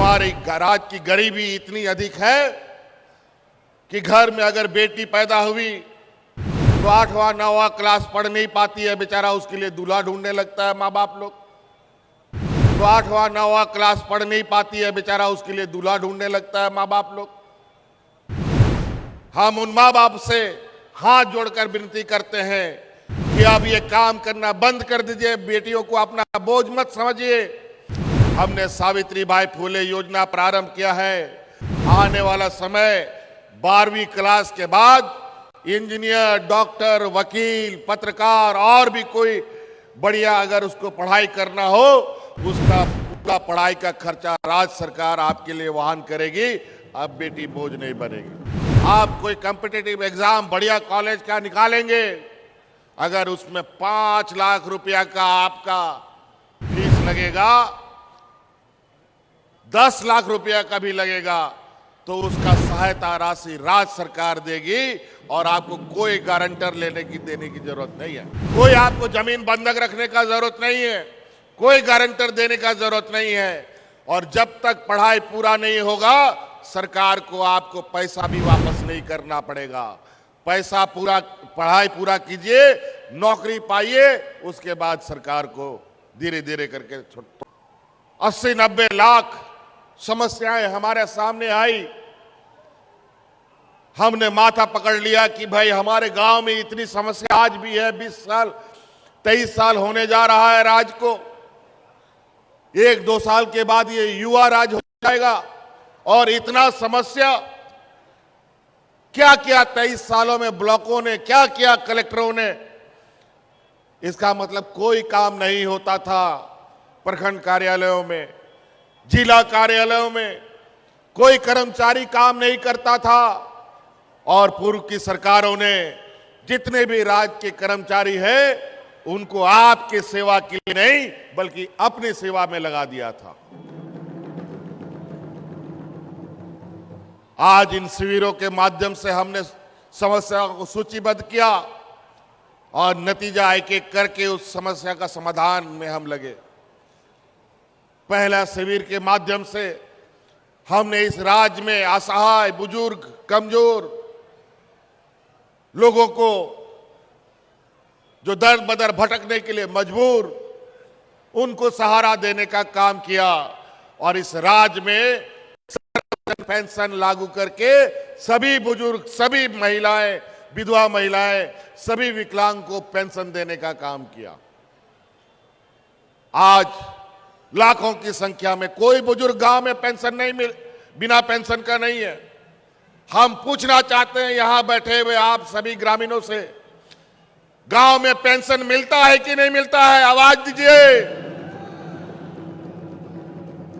हमारी राज्य की गरीबी इतनी अधिक है कि घर में अगर बेटी पैदा हुई तो 8वां 9वां क्लास पढ़ नहीं पाती है, बेचारा उसके लिए दूल्हा ढूंढने लगता है माँ बाप लोग। तो 8वां 9वां क्लास पढ़ नहीं पाती है, बेचारा उसके लिए दूल्हा ढूंढने लगता है माँ बाप लोग। हम उन माँ बाप से हाथ जोड़कर विनती करते हैं कि अब ये काम करना बंद कर दीजिए, बेटियों को अपना बोझ मत समझिए। हमने सावित्रीबाई फुले योजना प्रारंभ किया है। आने वाला समय 12वीं क्लास के बाद इंजीनियर, डॉक्टर, वकील, पत्रकार और भी कोई बढ़िया अगर उसको पढ़ाई करना हो, उसका पूरा पढ़ाई का खर्चा राज्य सरकार आपके लिए वहन करेगी। अब बेटी बोझ नहीं बनेगी। आप कोई कॉम्पिटिटिव एग्जाम बढ़िया कॉलेज का निकालेंगे, अगर उसमें 5 लाख रुपया का आपका फीस लगेगा, 10 लाख रुपया का भी लगेगा, तो उसका सहायता राशि राज्य सरकार देगी और आपको कोई गारंटर देने की जरूरत नहीं है। कोई आपको जमीन बंधक रखने का जरूरत नहीं है, कोई गारंटर देने का जरूरत नहीं है। और जब तक पढ़ाई पूरा नहीं होगा, सरकार को आपको पैसा भी वापस नहीं करना पड़ेगा। पैसा पूरा, पढ़ाई पूरा कीजिए, नौकरी पाइए, उसके बाद सरकार को धीरे धीरे करके 80-90 लाख समस्याएं हमारे सामने आई। हमने माथा पकड़ लिया कि भाई हमारे गांव में इतनी समस्या आज भी है। 20 साल 23 साल होने जा रहा है राज को। 1-2 साल के बाद ये युवा राज हो जाएगा और इतना समस्या क्या किया 23 सालों में ब्लॉकों ने, क्या किया कलेक्टरों ने। इसका मतलब कोई काम नहीं होता था। प्रखंड कार्यालयों में, जिला कार्यालयों में कोई कर्मचारी काम नहीं करता था। और पूर्व की सरकारों ने जितने भी राज्य के कर्मचारी हैं, उनको आपके सेवा के लिए नहीं बल्कि अपनी सेवा में लगा दिया था। आज इन शिविरों के माध्यम से हमने समस्याओं को सूचीबद्ध किया और नतीजा एक एक करके उस समस्या का समाधान में हम लगे। पहला शिविर के माध्यम से हमने इस राज्य में असहाय, बुजुर्ग, कमजोर लोगों को जो दर बदर भटकने के लिए मजबूर, उनको सहारा देने का काम किया। और इस राज्य में पेंशन लागू करके सभी बुजुर्ग, सभी महिलाएं, विधवा महिलाएं, सभी विकलांग को पेंशन देने का काम किया। आज लाखों की संख्या में कोई बुजुर्ग गांव में पेंशन नहीं बिना पेंशन का नहीं है। हम पूछना चाहते हैं यहां बैठे हुए आप सभी ग्रामीणों से, गांव में पेंशन मिलता है कि नहीं मिलता है? आवाज दीजिए।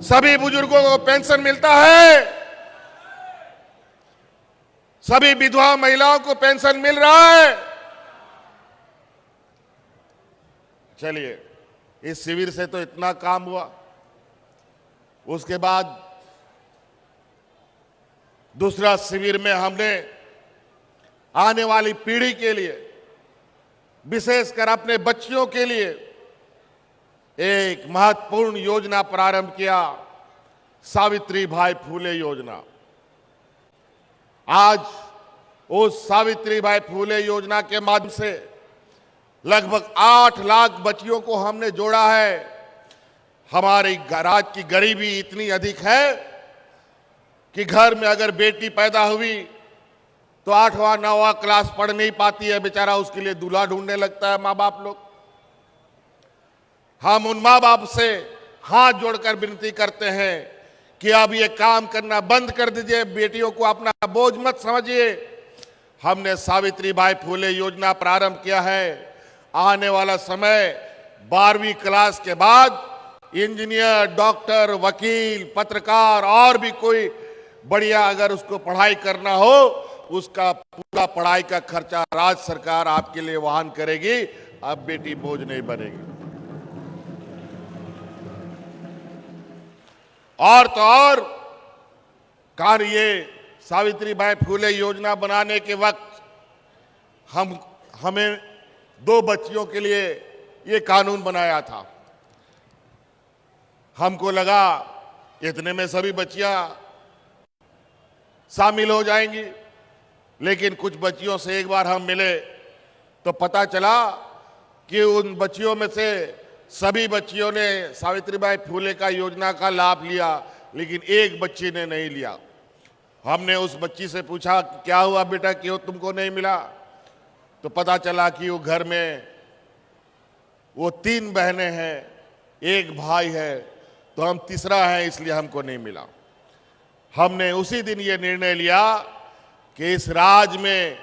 सभी बुजुर्गों को पेंशन मिलता है? सभी विधवा महिलाओं को पेंशन मिल रहा है? चलिए, इस शिविर से तो इतना काम हुआ। उसके बाद दूसरा शिविर में हमने आने वाली पीढ़ी के लिए, विशेषकर अपने बच्चियों के लिए एक महत्वपूर्ण योजना प्रारंभ किया, सावित्रीबाई फुले योजना। आज उस सावित्रीबाई फुले योजना के माध्यम से लगभग 8 लाख बच्चियों को हमने जोड़ा है। हमारी राज्य की गरीबी इतनी अधिक है कि घर में अगर बेटी पैदा हुई तो 8वां 9वां क्लास पढ़ नहीं पाती है, बेचारा उसके लिए दूल्हा ढूंढने लगता है माँ बाप लोग। हम उन माँ बाप से हाथ जोड़कर विनती करते हैं कि अब ये काम करना बंद कर दीजिए, बेटियों को अपना बोझ मत समझिए। हमने सावित्रीबाई फुले योजना प्रारंभ किया है। आने वाला समय 12वीं क्लास के बाद इंजीनियर, डॉक्टर, वकील, पत्रकार और भी कोई बढ़िया अगर उसको पढ़ाई करना हो, उसका पूरा पढ़ाई का खर्चा राज्य सरकार आपके लिए वहन करेगी। अब बेटी बोझ नहीं बनेगी। और तो और कार्य, ये सावित्रीबाई फुले योजना बनाने के वक्त हमें 2 बच्चियों के लिए ये कानून बनाया था। हमको लगा इतने में सभी बच्चियां शामिल हो जाएंगी। लेकिन कुछ बच्चियों से एक बार हम मिले तो पता चला कि उन बच्चियों में से सभी बच्चियों ने सावित्रीबाई फुले का योजना का लाभ लिया, लेकिन एक बच्ची ने नहीं लिया। हमने उस बच्ची से पूछा क्या हुआ बेटा, क्यों तुमको नहीं मिला? तो पता चला कि वो घर में वो 3 बहनें हैं, एक भाई है, तो हम तीसरा है, इसलिए हमको नहीं मिला। हमने उसी दिन ये निर्णय लिया कि इस राज्य में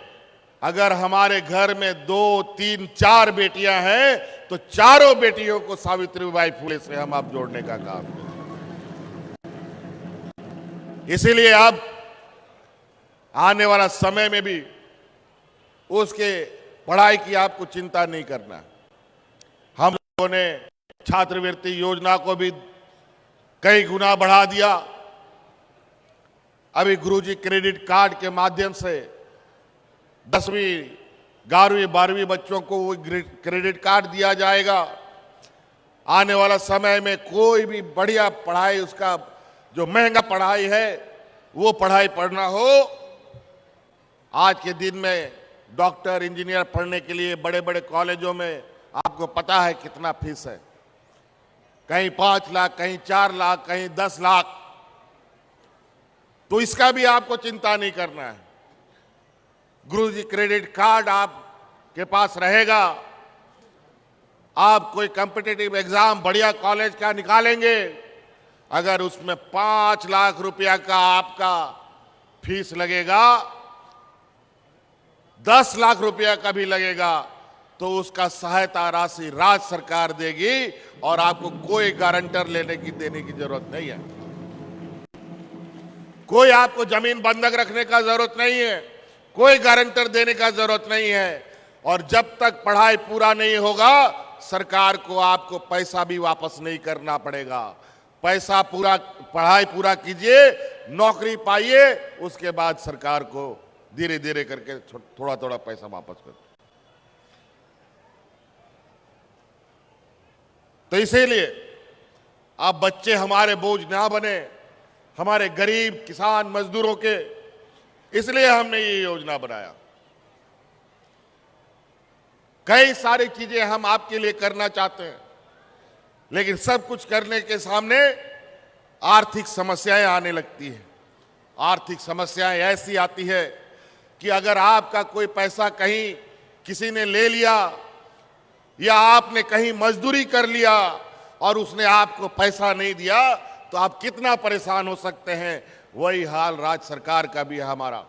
अगर हमारे घर में 2, 3, 4 बेटियां हैं तो चारों बेटियों को सावित्रीबाई फुले से हम अब जोड़ने का काम करें। इसीलिए अब आने वाला समय में भी उसके पढ़ाई की आपको चिंता नहीं करना। हम लोगों ने छात्रवृत्ति योजना को भी कई गुना बढ़ा दिया। अभी गुरुजी क्रेडिट कार्ड के माध्यम से 10वीं, 11वीं, 12वीं बच्चों को वो क्रेडिट कार्ड दिया जाएगा। आने वाला समय में कोई भी बढ़िया पढ़ाई, उसका जो महंगा पढ़ाई है वो पढ़ाई पढ़ना हो, आज के दिन में डॉक्टर, इंजीनियर पढ़ने के लिए बड़े बड़े कॉलेजों में आपको पता है कितना फीस है। कहीं 5 लाख, कहीं 4 लाख, कहीं 10 लाख। तो इसका भी आपको चिंता नहीं करना है। गुरुजी क्रेडिट कार्ड आपके पास रहेगा। आप कोई कॉम्पिटिटिव एग्जाम बढ़िया कॉलेज का निकालेंगे, अगर उसमें 5 लाख रुपया का आपका फीस लगेगा, 10 लाख रुपया का भी लगेगा, तो उसका सहायता राशि राज्य सरकार देगी और आपको कोई गारंटर देने की जरूरत नहीं है। कोई आपको जमीन बंधक रखने का जरूरत नहीं है, कोई गारंटर देने का जरूरत नहीं है। और जब तक पढ़ाई पूरा नहीं होगा, सरकार को आपको पैसा भी वापस नहीं करना पड़ेगा। पैसा पूरा, पढ़ाई पूरा कीजिए, नौकरी पाइए, उसके बाद सरकार को धीरे धीरे करके थोड़ा थोड़ा पैसा वापस कर। तो इसीलिए अब बच्चे हमारे बोझ ना बने, हमारे गरीब किसान मजदूरों के, इसलिए हमने ये योजना बनाया। कई सारी चीजें हम आपके लिए करना चाहते हैं, लेकिन सब कुछ करने के सामने आर्थिक समस्याएं आने लगती हैं। आर्थिक समस्याएं ऐसी आती है कि अगर आपका कोई पैसा कहीं किसी ने ले लिया या आपने कहीं मजदूरी कर लिया और उसने आपको पैसा नहीं दिया, तो आप कितना परेशान हो सकते हैं। वही हाल राज्य सरकार का भी है हमारा।